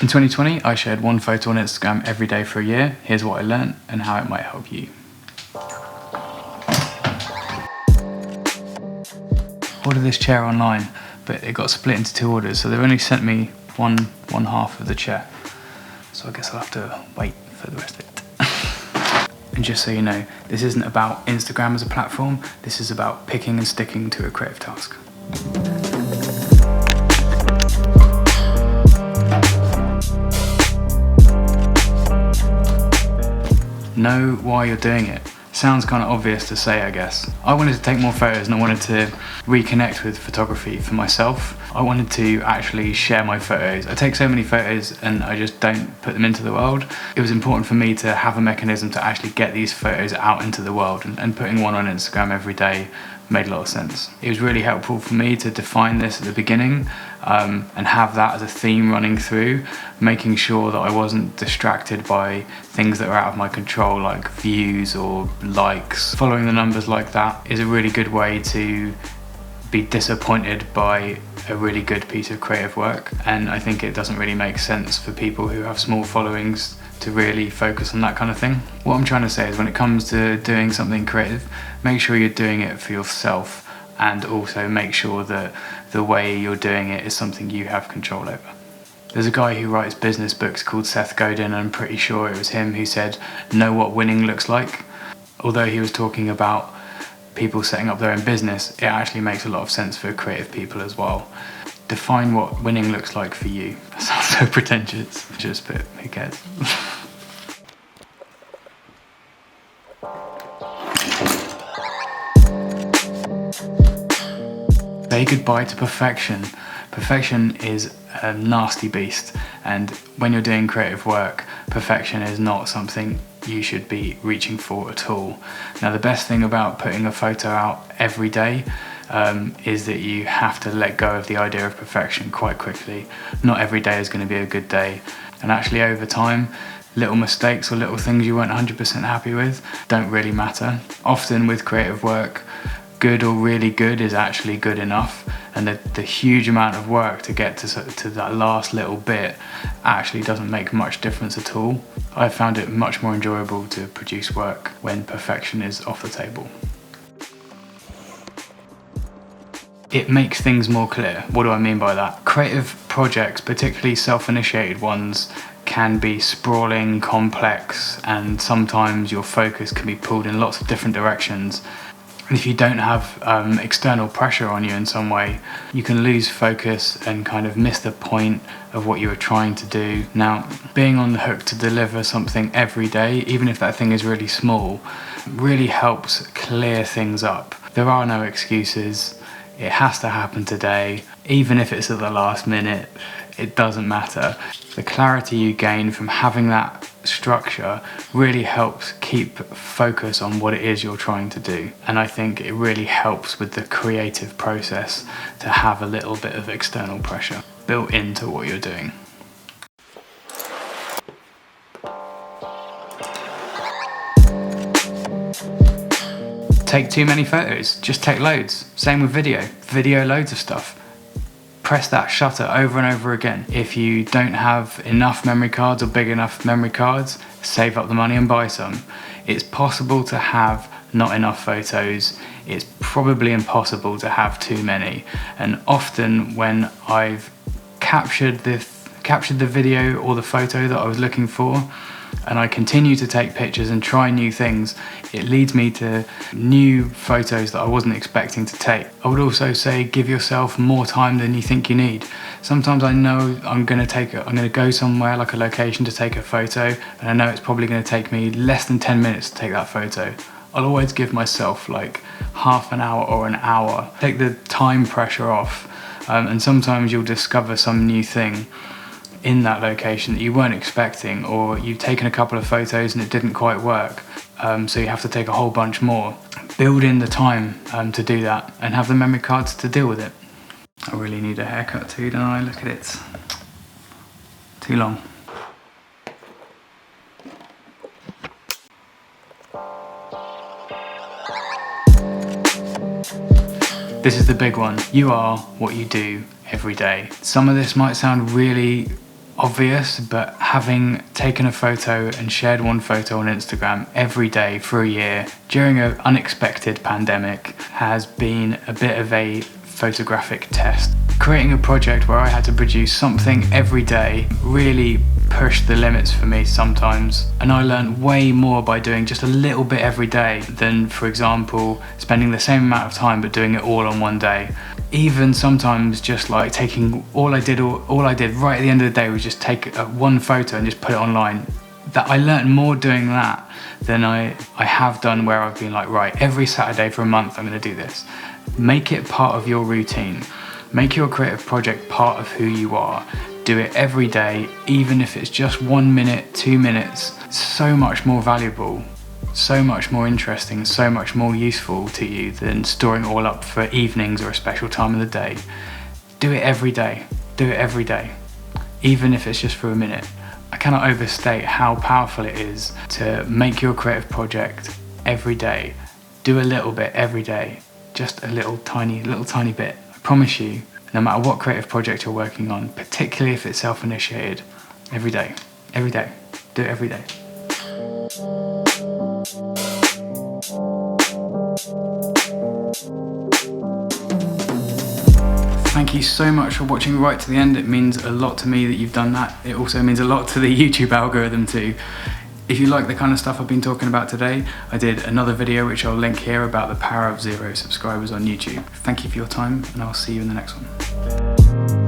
In 2020, I shared one photo on Instagram every day for a year. Here's what I learned and how it might help you. Ordered this chair online, but it got split into 2 orders, so they've only sent me one half of the chair. So I guess I'll have to wait for the rest of it. And just so you know, this isn't about Instagram as a platform, this is about picking and sticking to a creative task. Know why you're doing it. Sounds kind of obvious to say, I guess. I wanted to take more photos and I wanted to reconnect with photography for myself. I wanted to actually share my photos. I take so many photos and I just don't put them into the world. It was important for me to have a mechanism to actually get these photos out into the world, and putting one on Instagram every day made a lot of sense. It was really helpful for me to define this at the beginning and have that as a theme running through, making sure that I wasn't distracted by things that were out of my control, like views or likes. Following the numbers like that is a really good way to be disappointed by a really good piece of creative work, and I think it doesn't really make sense for people who have small followings to really focus on that kind of thing. What I'm trying to say is, when it comes to doing something creative, make sure you're doing it for yourself, and also make sure that the way you're doing it is something you have control over. There's a guy who writes business books called Seth Godin, and I'm pretty sure it was him who said, "Know what winning looks like." Although he was talking about people setting up their own business, it actually makes a lot of sense for creative people as well. Define what winning looks like for you. That sounds so pretentious, just, but who cares? Say goodbye to perfection. Perfection is a nasty beast, and when you're doing creative work, perfection is not something you should be reaching for at all. Now, the best thing about putting a photo out every day is that you have to let go of the idea of perfection quite quickly. Not every day is going to be a good day, and actually over time, little mistakes or little things you weren't 100% happy with don't really matter. Often with creative work, good or really good is actually good enough, and the huge amount of work to get to that last little bit actually doesn't make much difference at all. I found it much more enjoyable to produce work when perfection is off the table. It makes things more clear. What do I mean by that? Creative projects, particularly self-initiated ones, can be sprawling, complex, and sometimes your focus can be pulled in lots of different directions. And if you don't have external pressure on you in some way, you can lose focus and kind of miss the point of what you were trying to do. Now, being on the hook to deliver something every day, even if that thing is really small, really helps clear things up. There are no excuses. It has to happen today. Even if it's at the last minute, it doesn't matter. The clarity you gain from having that structure really helps keep focus on what it is you're trying to do. And I think it really helps with the creative process to have a little bit of external pressure built into what you're doing. Take too many photos, just take loads. Same with video loads of stuff. Press that shutter over and over again. If you don't have enough memory cards or big enough memory cards, save up the money and buy some. It's possible to have not enough photos. It's probably impossible to have too many. And often when I've captured the video or the photo that I was looking for, and I continue to take pictures and try new things, it leads me to new photos that I wasn't expecting to take. I would also say give yourself more time than you think you need. Sometimes I know I'm going to go somewhere like a location to take a photo, and I know it's probably going to take me less than 10 minutes to take that photo. I'll always give myself like half an hour or an hour. Take the time pressure off, and sometimes you'll discover some new thing in that location that you weren't expecting, or you've taken a couple of photos and it didn't quite work, so you have to take a whole bunch more. Build in the time to do that, and have the memory cards to deal with it. I really need a haircut too, don't I? Look at it. Too long. This is the big one. You are what you do every day. Some of this might sound really obvious, but having taken a photo and shared one photo on Instagram every day for a year during an unexpected pandemic has been a bit of a photographic test. Creating a project where I had to produce something every day really pushed the limits for me sometimes, and I learned way more by doing just a little bit every day than, for example, spending the same amount of time but doing it all on one day. Even sometimes just like taking all I did right at the end of the day was just take one photo and just put it online. That I learned more doing that than I have done where I've been like, right, every Saturday for a month I'm going to do this. Make it part of your routine. Make your creative project part of who you are. Do it every day, even if it's just 1 minute, 2 minutes. So much more valuable, so much more interesting, so much more useful to you than storing it all up for evenings or a special time of the day. Do it every day. Do it every day, even if it's just for a minute. I cannot overstate how powerful it is to make your creative project every day. Do a little bit every day, just a little tiny bit. I promise you, no matter what creative project you're working on, particularly if it's self-initiated, every day, do it every day. Thank you so much for watching right to the end. It means a lot to me that you've done that. It also means a lot to the YouTube algorithm too. If you like the kind of stuff I've been talking about today, I did another video which I'll link here about the power of 0 subscribers on YouTube. Thank you for your time, and I'll see you in the next one.